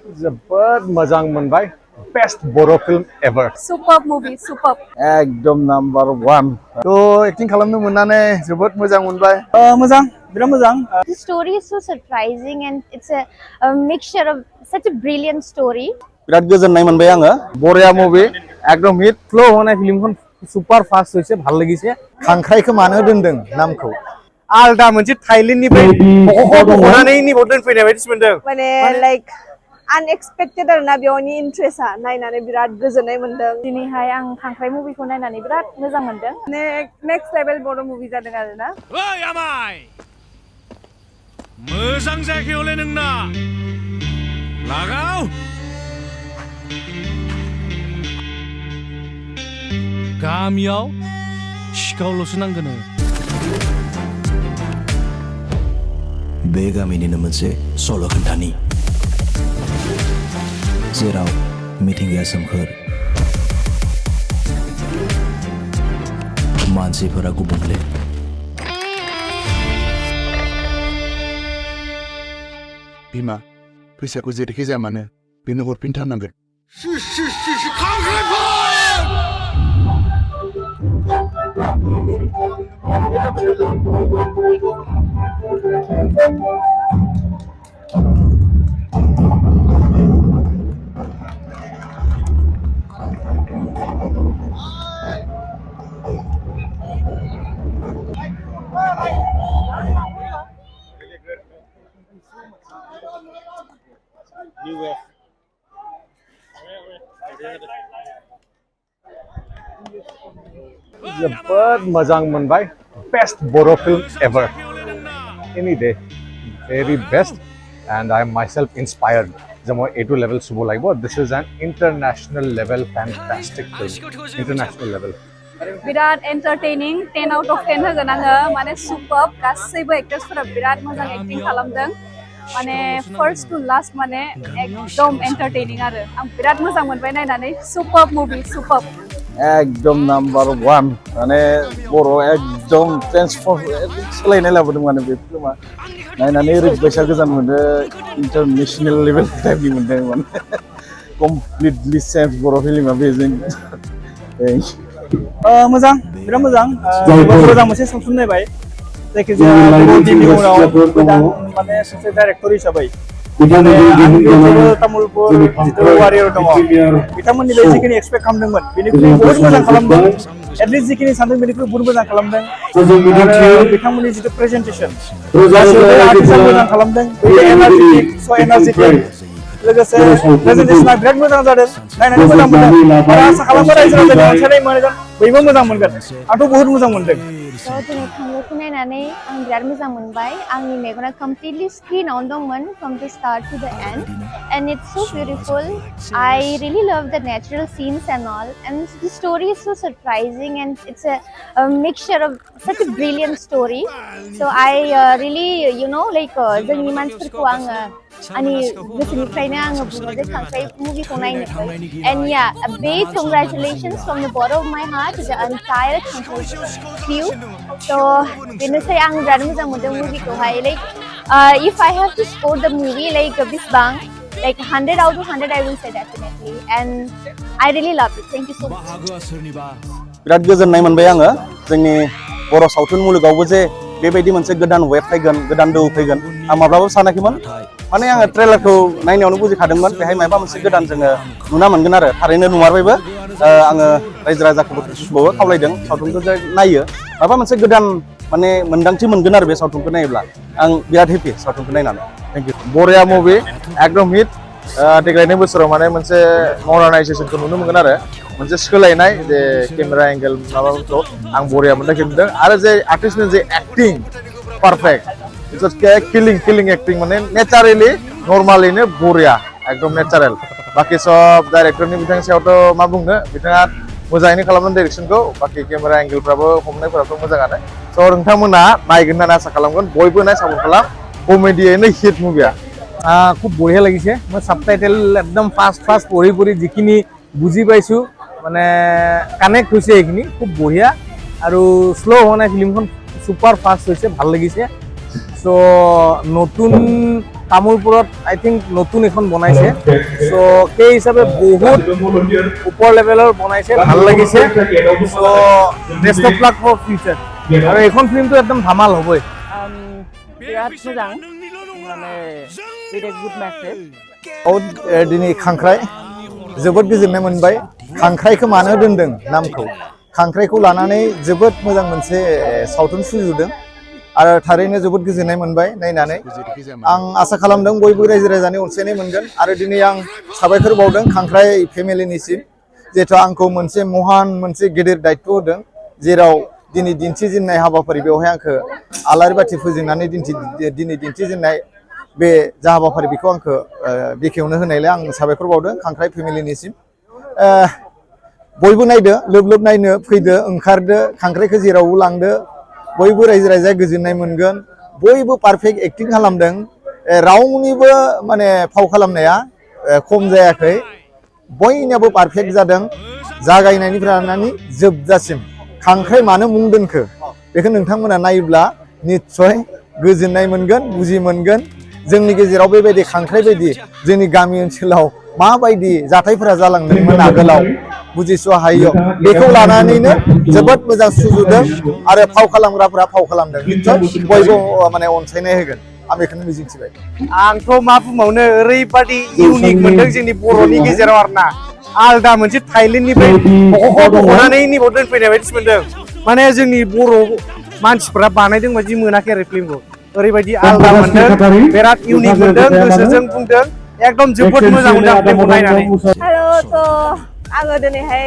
जोबोद मोजां मोनबाय बेस्ट बर' film ever super movie super एकदम नाम्बार 1 तो एक्टिं खालामनो मोननानै जोबोद मोजां मोनबाय मोजां बिराद मोजां The story is so surprising and it's a mixture of such a brilliant story. बिराद गोजोननाय मोनबाय आङो बरिया मुभि एकदम हिट फ्लो होनाय फिल्मखौ सुपार फास्ट হইছে ভাল লাগিছে खांख्राइखौ मानो दोनदों नामखौ आलदा मोनसे थाइलेन्डनिफ्राय बख'नानै नि बदन फैनाय बायदिसो मोनदों माने लाइक अनएक्सपेक्टेड आरोना बेयावनि इन्ट्रेस्टआ नायनानै बिराद गोजोननाय मोनदों दिनैहाय आं खांख्राइ मुभिखौ नायनानै बिराद मोजां मोनदों माने नेक्स्ट लेभेल बर' मुभि जादों आरोना ओइ आमाय मोजां जायगायावलै नोंना लागाव गामियाव सिखावल'सो नांगोन बे गामिनिनो मोनसे सल' खोन्थानि जेराव मिथिंगाया सोमखोर मानसिफोरा गुबुंले बिमा फैसाखौ जेरैखि जाया मानो बेनो हरफिनथारनांगोन जोबोद मोजां मोनबाय बेस्ट बर' फिल्म एभार एनी डे very best and I am myself inspired जमो A2 level सुबो लाइबो this is an international level fantastic film international level बिराद एन्टारटेनिं 10 आउट अफ 10 होगोन आङो माने सुपार गासैबो एक्टर्सफोरा बिराद मोजां एक्टिं खालामदों माने फर्स्ट टू लास्ट माने एकदम एन्टारटेनिं आरो आं बिराद मोजां मोनबाय नायनानै सुपार मुभि सुपार एकदम नाम्बार 1 माने बर' एकदम ट्रेन्सफर्म सोलायनाय लाबोदों माने बे फिल्मा नायनानै ओरैबायसा गोजान मोनो इन्टारनेशनेल लेभेल टाइपनि मोनदों माने कमप्लिटलि चेन्ज बर' फिल्मा बेजों मोजां बिराद मोजां मोजां मोनसे सावथुन नायबाय जायखिजाया बर'नि उनाव गोदान माने सासे डाइरेक्टर हिसाबै तामुलपुर जितु वारियर दङ बिथांमोननि बे जिखिनि एक्सपेक्ट खालामदोंमोन बेनिख्रुइ बहुत मोजां खालामदों एटलिस्ट जिखिनि सानदों बेनिख्रुइ बहुत मोजां खालामदों आरो बिथांमोननि जितु प्रेजेन्टेसन आर्टिस्टआ मोजां खालामदों एनार्जेटिक स' एनार्जेटिक लोगोसे प्रेजेन्टेसना बिराद मोजां जादों नायनानै मोजां मोनदों आरो आसा खालामो रायजो राजानि अनसायनाय मोनगोन बयबो मोजां मोनगोन आंथ' बहुत मोजां मोनदों दिनै खांख्राइखौ नायनानै आं बिराद मोजां मोनबाय आंनि मेगना कमप्लिटलि स्क्रिनावनो दंमोन from the start to the end and it's so beautiful I really love the natural scenes and all and the story is so surprising and it's a mixture of such a brilliant story so I really you know like जोंनि मानसिफोरखौ आङो आंनि गोसोनिफ्रायनो आङो बुङो जे खांख्राइ मुभिखौ नायनोसै and या a big congratulations from the bottom of my heart to the entire खांख्राइ crew so बेनोसै आं बिराद मोजां मोनदों मुभिखौहाय like if I have to score the movie like बिसिबां like 100 out of 100 I will say definitely and I really loved it thank you so much बिराद गोजोननाय मोनबाय आङो जोंनि बर' सावथुन मुलुगावबो जे बेबायदि मोनसे गोदान वेब फैगोन गोदान दोहौ फैगोन आं माब्लाबाबो सानाखैमोन माने आङो ट्रेलारखौ नायनायावनो बुजिखादोंमोन बेहाय माबा मोनसे गोदान जोङो नुना मोनगोन आरो थारैनो नुमारबायबो आङो रायजो राजाखौबो खावलायदों सावथुनखौ जे नायो माबा मोनसे गोदान माने मोन्दांथि मोनगोन आरो बे सावथुनखौ नायोब्ला आं बिराद हेपि सावथुनखौ नायनानै थेंक इउ बरिया मुभि एकदम हिट देग्लायनि बोसोराव माने मोनसे मडार्नाइजेसनखौ नुनो मोनगोन आरो मोनसे सोलायनाय जे केमेरा एंगल माबाफोरखौ आं बरिया मोनदों आरो जे आर्टिस्टनि जे एक्टिं पारफेक्ट इट्स किलिं एक्टिं माने नेचारेलि नर्मालिनो बरिया एकदम नेचारेल बाकी सब डाइरेक्टरनि बिथांनि सायावथ' मा बुंनो बिथाङा मोजाङैनो खालामदों डाइरेक्शनखौ बाकी केमेरा एंगलफ्राबो हमनायफोराथ' मोजाङानो स' नोंथांमोना नायगोन होननानै आसा खालामगोन बयबो नाय सापर्ट खालाम कमेडियैनो हिट मुभिया খুব বঢ়িয়া লাগিছে মই সাবটাইটেল একদম ফাষ্ট পঢ়ি যিখিনি বুজি পাইছো মানে কানেক্ট হৈছে এইখিনি খুব বঢ়িয়া আৰু স্লো হোৱা নাই ফিল্মখন সুপাৰ ফাষ্ট হৈছে ভাল লাগিছে সো নতুন তামোলপুৰত আই থিংক নতুন এখন বনাইছে চ' সেই হিচাপে বহুত ওপৰ লেভেলৰ বনাইছে ভাল লাগিছে so' best of luck for future আৰু এইখন ফিল্মটো একদম ধামাল হ'বই বিৰাট মোজাं মানে with a good message दिनै खांख्राइ जोबोद गोजोननाय मोनबाय खांख्राइखौ मानो दोनदों नामखौ खांख्राइखौ लानानै जोबोद मोजां मोनसे सावथुन सुजुदों आरो थारैनो जोबोद गोजोननाय मोनबाय नायनानै आं आसा खालामदों बयबो रायजो राजानि अनसायनाय मोनगोन आरो दिनै आं साबायखर बावदों खांख्राइ फेमिलिनिसिम जिहेथु आंखौ मोनसे महान मोनसे गेदेर दायित्व होदों जेराव दिनै दिन्थिजेननाय हाबाफारि बेवहाय आंखौ आलारि बाथि फोजोंनानै दिनै दिन्थिजेननाय बे जा हाबाफारि बेखौ आंखौ बेखेवनो होनायलाय आं साबायखर बावदों खांख्राइ फेमिलिनिसिम बयबो नायदो लोब लोब नायनो फैदो ओंखारदो खांख्राइखौ जेरावबो लांदो बयबो रायजो राजाया गोजोननाय मोनगोन बयबो पारफेक्ट एक्टिं खालामदों रावनिबो माने फाव खालामनाया खम जायाखै बयनियाबो पारफेक्ट जादों जागायनायनिफ्राय लानानै जोबजासिम खांख्राइ मानो मुं दोनखो बेखौ नोंथांमोना नायोब्ला निस्सय गोजोननाय मोनगोन बुजि मोनगोन जोंनि गेजेराव बेबायदि खांख्राइ बायदि जोंनि गामि ओनसोलाव माबायदि जाथायफोरा जालांदोंमोन आगोलाव बुजिस' हायियाव बेखौ लानानैनो जोबोद मोजां सुजुदों आरो फाव खालामग्राफोरा फाव खालामदों निस्सय बयबो माने अनसायनाय होगोन आं बेखौनो मिजिंथिबाय आंथ' मा बुंबावनो ओरैबादि इउनिक मोनदों जोंनि बर'नि गेजेराव आरोना आलदा मोनसे थाइलेण्डनिफ्राय बख'नानै नैबाव दोनफैनाय बायदिसो मोनदों माने जोंनि बर' मानसिफ्रा बानायदों बायदि मोनाखै आरो फिल्मखौ ओरैबायदि आलदा मोनदों बिराद इउनिक मोनदों गोसोजों बुंदों एकदम जोबोद मोजां मोनदों फिल्मखौ नायनानै हेल' थ' आङो दिनैहाय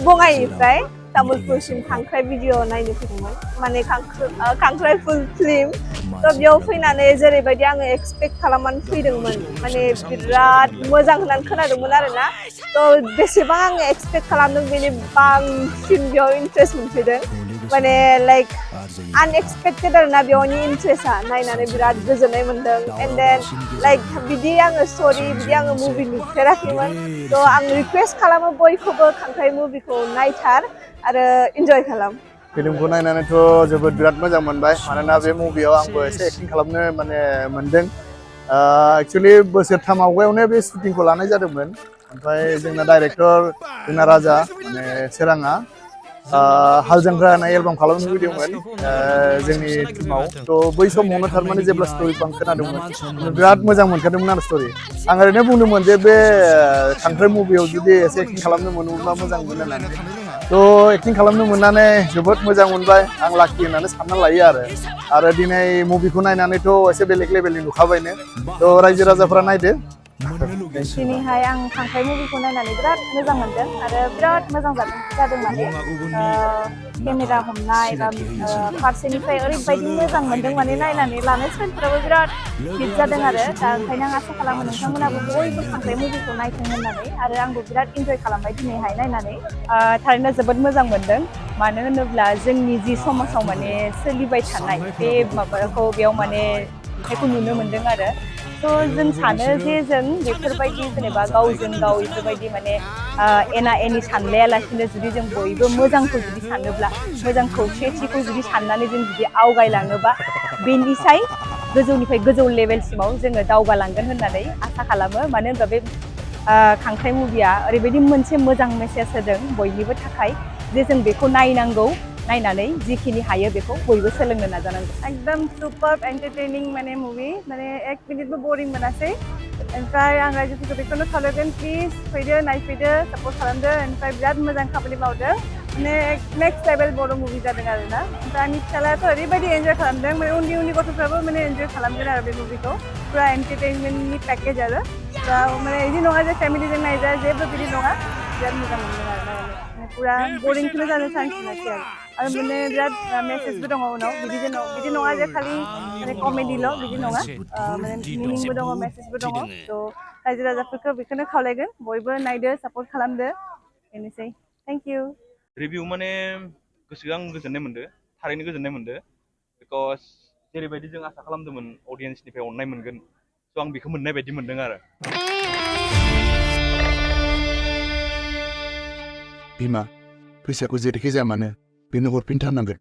बङाइनिफ्राय तामुलपुरसिम खांख्राइ भिडिअ नायनो फैदोंमोन माने खांख्राइ फुल फिल्म थ' बेयाव फैनानै जेरैबायदि आङो एक्सपेक्ट खालामनानै फैदोंमोन माने बिराद मोजां होननानै खोनादोंमोन आरोना थ' बेसेबां आङो एक्सपेक्ट खालामदों बेनि बांसिन बेयाव इन्ट्रेस्ट मोनफैदों माने लाइक आनएक्सपेक्टेड आरोना बेयावनि इन्ट्रेस्टआ नायनानै बिराद गोजोननाय मोनदों एन्ड देन लाइक बिदि आङो स्ट'रि बिदि आङो मुभि नुफेराखैमोन थ' आं रिकुवेस्ट खालामो बयखौबो खांख्राइ मुभिखौ नायथार आरो इन्जय खालाम फिल्मखौ नायनानैथ' जोबोद बिराद मोजां मोनबाय मानोना बे मुभियाव आंबो एसे एक्टिं खालामनो माने मोनदों एक्सुवेलि बोसोरथाम आवगायावनो बे शुटिंखौ लानाय जादोंमोन ओमफ्राय जोंना डाइरेक्टर जोंना राजा माने सोराङा हाल जांख्रा होननाय एलबाम खालामनो लुबैदोंमोन जोंनि टिमाव थ' बै समावनो थारमाने जेब्ला स्ट'रिखौ आं खोनादोंमोन बिराद मोजां मोनखादोंमोन आरो स्ट'रि आं ओरैनो बुंदोंमोन जे बे खांख्राइ मुभियाव जुदि एसे एक्टिं खालामनो मोनोब्ला मोजां मोनो होननानै थ' एक्टिं खालामनो मोननानै जोबोद मोजां मोनबाय आं लाकि होननानै सानना लायो आरो दिनै मुभिखौ नायनानैथ' एसे बेलेग लेभेलनि नुखाबायनो थ' रायजो राजाफ्रा नायदो दिनैहाय आं खांख्राइ मुभिखौ नायनानै बिराद मोजां मोनदों आरो बिराद मोजां जादों माने केमेरा हमनाय बा फारसेनिफ्राय ओरैबायदि मोजां मोनदों माने नायनानै लानाय स्टाइलफोराबो बिराद हिट जादों आरो दा ओंखायनो आं आसा खालामो नोंथांमोनाबो बयबो खांख्राइ मुभिखौ नायथों होननानै आरो आंबो बिराद इन्जय खालामबाय दिनैहाय नायनानै थारैनो जोबोद मोजां मोनदों मानो होनोब्ला जोंनि जि समाजाव माने सोलिबाय थानाय बे माबाखौ बेयाव माने नुथायखौ नुनो मोनदों आरो थ' जों सानो जे जों बेफोरबायदि जेनेबा गावजों गाव बेफोरबायदि माने एना एनि सानलायालासिनो जुदि जों बयबो मोजांखौ जुदि सानोब्ला मोजां खौसेथिखौ जुदि साननानै जों जुदि आवगायलाङोबा बेनिसाय गोजौनिफ्राय गोजौ लेभेलसिमाव जोङो दावगालांगोन होननानै आसा खालामो मानो होनबा बे खांख्राइ मुभिया ओरैबायदि मोनसे मोजां मेसेज होदों बयनिबो थाखाय जे जों बेखौ नायनांगौ नायनानै जिखिनि हायो बेखौ बयबो सोलोंनो नाजानांगौ एकदम सुपार एन्टारटेनिं माने मुभि माने एक मिनिटबो बरिं मोनासै ओमफ्राय आं रायजोफोरखौ बेखौनो खावलायगोन प्लिज फैदो नायफैदो सापर्ट खालामदो ओमफ्राय बिराद मोजां खामानि मावदो माने नेक्स्ट लेभेल बर' मुभि जादों आरोना ओमफ्राय आंनि फिसालायाथ' ओरैबायदि एन्जय खालामदों माने उन्दै गथ'फ्राबो माने एन्जय खालामगोन आरो बे मुभिखौ पुरा एन्टारटेनमेन्टनि पेकेज आरो दा माने बिदि नङा जे फेमिलिजों नायजा जेबो बिदि नङा बिराद मोजां मोनदों आरो माने पुरा बरिंखौनो जानो चान्स मोनाखै आरो माने बिराद मेसेजबो दङ उनाव बिदि नङा जे खालि माने कमेडिल' बिदि नङा माने मिनिंबो दङ मेसेजबो दङ थ' रायजो राजाफोरखौ बेखौनो खावलायगोन बयबो नायदो सापर्ट खालामदो बेनोसै थेंक इउ रिभिउ माने गोसोआ आं गोजोननाय मोनदों थारैनो गोजोननाय मोनदों बिकज जेरैबायदि जों आसा खालामदोंमोन अडियन्सनिफ्राय अननाय मोनगोन स' आं बेखौ मोननाय बायदि मोनदों आरो बिमा फैसाखौ जेरैखि जाया मानो बेनो हरफिनथारनांगोन